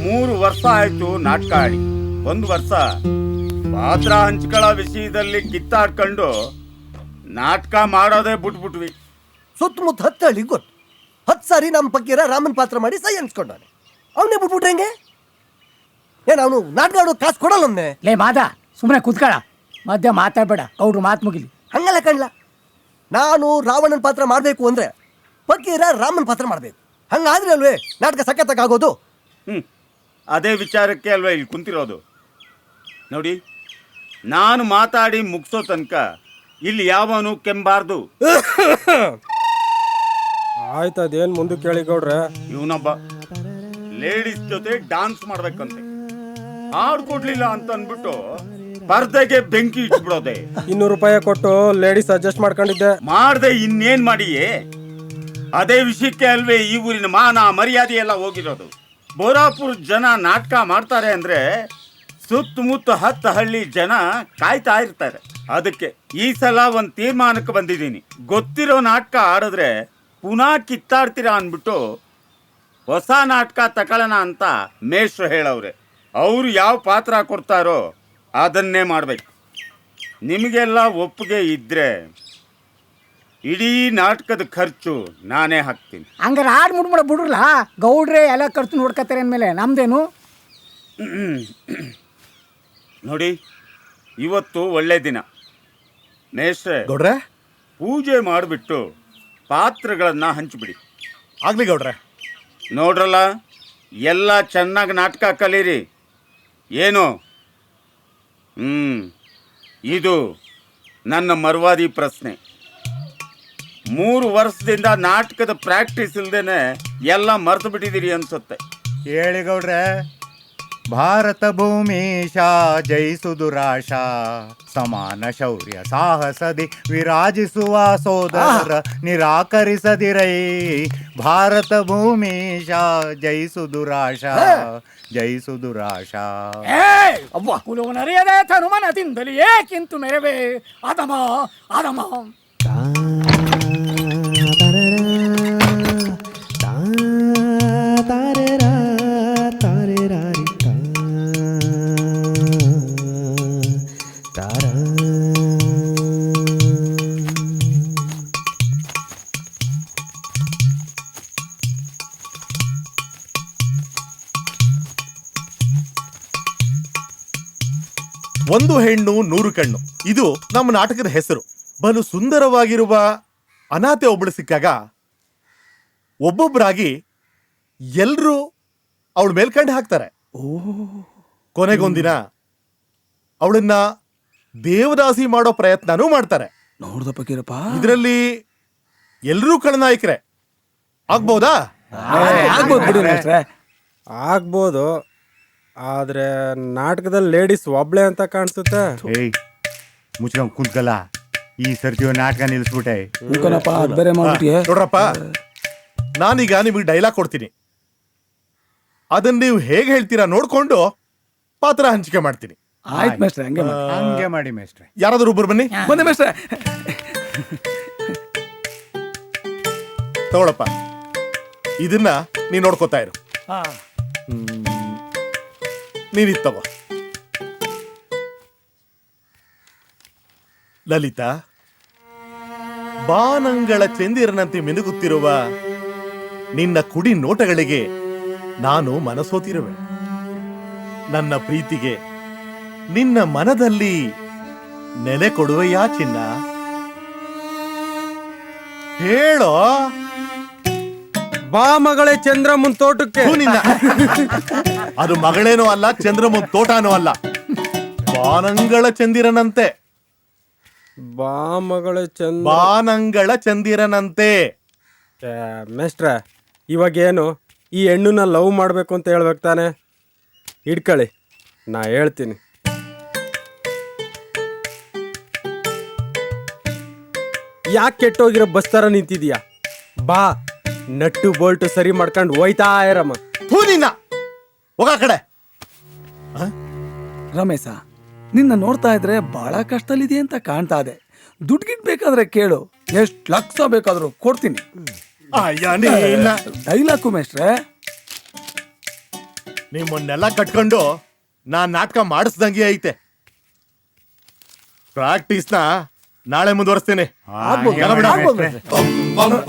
3 ವರ್ಷ ಆಯ್ತು ನಾಟಕ ಆಡಿ. 1 ವರ್ಷ ಪಾತ್ರ ಹಂಚ್ಕೊಳ್ಳೋ ವಿಷಯದಲ್ಲಿ ಕಿತ್ತಾಡ್ಕೊಂಡು ನಾಟಕ ಮಾಡೋದೇ ಬಿಟ್ಬಿಟ್ವಿ. ಸುತ್ತಮುತ್ತ 10 ಹಳ್ಳಿ ಗೊತ್ತು. 10 ಸಾರಿ ನಮ್ಮ ಪಕ್ಕೀರ ರಾಮನ್ ಪಾತ್ರ ಮಾಡಿ ಸೈ ಅನ್ಸ್ಕೊಂಡವನೆ. ಅವನೇ ಬಿಟ್ಬಿಟ್ರೆ ಹೆಂಗೆ? ಏನು ಅವನು ನಾಟಕ ಆಡೋ ಕಾಸು ಕೊಡಲ್ಲ. ಲೇ ಮಾದ, ಸುಮ್ಮನೆ ಕುತ್ಕಳ, ಮಧ್ಯ ಮಾತಾಡ್ಬೇಡ, ಅವ್ರು ಮಾತು ಮುಗಿಲಿ. ಹಂಗಲ್ಲ ಕಣ್ಲ, ನಾನು ರಾವಣನ ಪಾತ್ರ ಮಾಡಬೇಕು ಅಂದರೆ ಪಕ್ಕೀರ ರಾಮನ್ ಪಾತ್ರ ಮಾಡಬೇಕು. ಹಂಗಾದ್ರೆ ಅಲ್ವೇ ನಾಟಕ ಸಖತ್ತಾಗೋದು. ಅದೇ ವಿಚಾರಕ್ಕೆ ಅಲ್ವಾ ಇಲ್ಲಿ ಕುಂತಿರೋದು. ನೋಡಿ, ನಾನು ಮಾತಾಡಿ ಮುಗಿಸೋ ತನಕ ಇಲ್ಲಿ ಯಾವನು ಕೆಂಬಾರ್ದು. ಆಯ್ತು, ಅದೇನು ಮುಂದೆ ಕೇಳಿ ಗೌಡ್ರೆ. ಇವನೊಬ್ಬ ಲೇಡೀಸ್ ಜೊತೆ ಡಾನ್ಸ್ ಮಾಡ್ಬೇಕಂತೆ. ಹಾಡು ಕೊಡ್ಲಿಲ್ಲ ಅಂತ ಅಂದ್ಬಿಟ್ಟು ಪರ್ದೆಗೆ ಬೆಂಕಿ ಇಟ್ಬಿಡೋದೆ. 200 ರೂಪಾಯಿ ಕೊಟ್ಟು ಲೇಡೀಸ್ ಅಡ್ಜಸ್ಟ್ ಮಾಡ್ಕೊಂಡಿದ್ದೆ. ಮಾಡ್ದೆ ಇನ್ನೇನ್ ಮಾಡಿಯೇ? ಅದೇ ವಿಷಯಕ್ಕೆ ಅಲ್ವೇ ಈ ಊರಿನ ಮಾನ ಮರ್ಯಾದೆ ಎಲ್ಲ ಹೋಗಿರೋದು. ಬೋರಾಪುರ ಜನ ನಾಟಕ ಮಾಡ್ತಾರೆ ಅಂದ್ರೆ ಸುತ್ತಮುತ್ತ 10 ಹಳ್ಳಿ ಜನ ಕಾಯ್ತಾ ಇರ್ತಾರೆ. ಅದಕ್ಕೆ ಈ ಸಲ ಒಂದು ತೀರ್ಮಾನಕ್ಕೆ ಬಂದಿದ್ದೀನಿ. ಗೊತ್ತಿರೋ ನಾಟಕ ಆಡಿದ್ರೆ ಪುನಃ ಕಿತ್ತಾಡ್ತೀರಾ ಅಂದ್ಬಿಟ್ಟು ಹೊಸ ನಾಟಕ ತಗೊಳ್ಳೋಣ ಅಂತ ಮೇಷ್ಟ್ರು ಹೇಳವ್ರೆ. ಅವರು ಯಾವ ಪಾತ್ರ ಕೊಡ್ತಾರೋ ಅದನ್ನೇ ಮಾಡ್ಬೇಕು. ನಿಮಗೆಲ್ಲ ಒಪ್ಪಿಗೆ ಇದ್ರೆ ಇಡೀ ನಾಟಕದ ಖರ್ಚು ನಾನೇ ಹಾಕ್ತೀನಿ. ಹಂಗಾರೆ ಹಾಡು ಮುಡ್ಬಿಡ ಬಿಡ್ರಲ್ಲ, ಗೌಡ್ರೆ ಎಲ್ಲ ಖರ್ಚು ನೋಡ್ಕೊತಾರೆ ಅಂದಮೇಲೆ ನಮ್ದೇನು? ನೋಡಿ, ಇವತ್ತು ಒಳ್ಳೆ ದಿನ. ಮೇಷ್ಟ್ರೆ, ಗೌಡ್ರೆ ಪೂಜೆ ಮಾಡಿಬಿಟ್ಟು ಪಾತ್ರಗಳನ್ನು ಹಂಚಿಬಿಡಿ. ಆಗ್ಲಿ ಗೌಡ್ರೆ. ನೋಡ್ರಲ್ಲ, ಎಲ್ಲ ಚೆನ್ನಾಗಿ ನಾಟಕ ಕಲೀರಿ. ಏನು? ಇದು ನನ್ನ ಮರ್ವಾದಿ ಪ್ರಶ್ನೆ. 3 ವರ್ಷದಿಂದ ನಾಟಕದ ಪ್ರಾಕ್ಟೀಸ್ ಇಲ್ದೇನೆ ಎಲ್ಲ ಮರೆತು ಬಿಟ್ಟಿದ್ದೀರಿ ಅನ್ಸುತ್ತೆ. ಹೇಳಿ ಗೌಡ್ರೆ. ಭಾರತ ಭೂಮೀಶ ಜಯಿಸುದುರಾಶ, ಸಮಾನ ಶೌರ್ಯ ಸಾಹಸದಿ ವಿರಾಜಿಸುವ ಸೋದರ ನಿರಾಕರಿಸದಿರೈ. ಭಾರತ ಭೂಮೀಶ ಜಯಿಸುದುರಾಶ, ಜಯಿಸುದುರಾಶ. ಕುಲೋನರಿಯದೆ ತನುಮನದಿಂದಲೇ ಏಕಿಂತು ಮೆರವೆ ಅದಮ ಅದಮ. ಒಂದು ಹೆಣ್ಣು 100 ಕಣ್ಣು, ಇದು ನಮ್ಮ ನಾಟಕದ ಹೆಸರು. ಬಲು ಸುಂದರವಾಗಿರುವ ಅನಾಥೆ ಒಬ್ಬಳು ಸಿಕ್ಕಾಗ ಒಬ್ಬೊಬ್ಬರಾಗಿ ಎಲ್ರೂ ಅವಳ ಮೇಲ್ಕಂಡು ಹಾಕ್ತಾರೆ. ಕೊನೆಗೊಂದಿನ ಅವಳನ್ನ ದೇವದಾಸಿ ಮಾಡೋ ಪ್ರಯತ್ನನೂ ಮಾಡ್ತಾರೆ. ಇದರಲ್ಲಿ ಎಲ್ರೂ ಖಳನಾಯಕರೇ. ಆಗ್ಬೋದಾ? ಆಗ್ಬೋದು, ಆದ್ರೆ ನಾಟಕದಲ್ಲಿ ಲೇಡೀಸ್ ಒಬ್ಳೆ ಅಂತ ಕಾಣಿಸುತ್ತೆ. ಏಯ್, ಮುಚ್ಕೊಂಡ್ ಕುಂತ್ಕಲ್ಲ. ಈ ಸರ್ತಿಯೋ ನಾಟಕ ನಿಲ್ಲಿಸ್ಬಿಟ್ಟೆ. ನೋಡ್ರಪ್ಪ, ನಾನೀಗ ನಿಮಗೆ ಡೈಲಾಗ್ ಕೊಡ್ತೀನಿ. ಅದನ್ನ ನೀವು ಹೇಗೆ ಹೇಳ್ತೀರಾ ನೋಡ್ಕೊಂಡು ಪಾತ್ರ ಹಂಚಿಕೆ ಮಾಡ್ತೀನಿ. ಆಯ್ತು ಮೇಷ್ಟ್ರೆ, ಹಂಗೆ ಮಾಡಿ ಮೇಷ್ಟ್ರೆ. ಯಾರಾದ್ರೂ ಒಬ್ರು ಬನ್ನಿ. ಬಂದೆ ಮೇಷ್ಟ್ರೆ. ತಗೊಳಪ್ಪ, ಇದನ್ನ ನೀನ್ ನೋಡ್ಕೋತಾ ಇರು. ನೀನಿದ್ ತಗೋ. ಲಲಿತಾ, ಬಾನಂಗಳ ಚಂದಿರನಂತೆ ಮಿನುಗುತ್ತಿರುವ ನಿನ್ನ ಕುಡಿ ನೋಟಗಳಿಗೆ ನಾನು ಮನಸೋತಿರುವೆ. ನನ್ನ ಪ್ರೀತಿಗೆ ನಿನ್ನ ಮನದಲ್ಲಿ ನೆಲೆ ಕೊಡುವೆಯಾ ಚಿನ್ನ? ಹೇಳೋ. ಬಾ ಮಗಳೇ ಚಂದ್ರಮ್ಮನ್ ತೋಟಕ್ಕೆ. ಅದು ಮಗಳೇನೂ ಅಲ್ಲ, ಚಂದ್ರಮ್ಮನ್ ತೋಟನೂ ಅಲ್ಲ, ಬಾನಂಗಳ ಚಂದಿರನಂತೆ. ಬಾ ಮಗಳೇ ಬಾನಂಗಳ ಚಂದಿರನಂತೆ. ಮೇಷ್ಟ್ರೆ, ಇವಾಗೇನು ಈ ಹೆಣ್ಣನ್ನ ಲವ್ ಮಾಡ್ಬೇಕು ಅಂತ ಹೇಳ್ಬೇಕು ತಾನೆ? ಇಡ್ಕೊಳ್ಳಿ, ನಾ ಹೇಳ್ತೀನಿ. ಯಾಕೆ ಕೆಟ್ಟೋಗಿರೋ ಬಸ್ ತರ ನಿಂತಿದ್ಯಾ? ಬಾ, ನಟ್ಟು ಬೋಲ್ಟು ಸರಿ ಮಾಡ್ಕೊಂಡು ಹೋಯ್ತಾ ಇರಮ್ಮ. ಹೋಗ ಕಡೆ. ರಮೇಶ, ನಿನ್ನ ನೋಡ್ತಾ ಇದ್ರೆ ಬಹಳ ಕಷ್ಟದಲ್ಲಿದೆ ಅಂತ ಕಾಣ್ತಾ ಇದೆ. ದುಡ್ಡು ಬೇಕಾದ್ರೆ ಕೇಳು, ಎಷ್ಟು ಲಕ್ಷ ಬೇಕಾದ್ರೂ ಕೊಡ್ತೀನಿ. ಡೈಲಾಗು ಮೇಷ್ಟ್ರೆ. ನಿಮ್ಮನ್ನೆಲ್ಲ ಕಟ್ಕೊಂಡು ನಾನ್ ನಾಟಕ ಮಾಡಿಸ್ದಂಗೆ ಐತೆ. ಪ್ರಾಕ್ಟೀಸ್ನ ನಾಳೆ ಮುಂದುವರಿಸ್ತೇನೆ. ಆಗ್ಬೋದು, ಎಲ್ಲ ಬಿಡು. ಆಗ್ಬೋದು.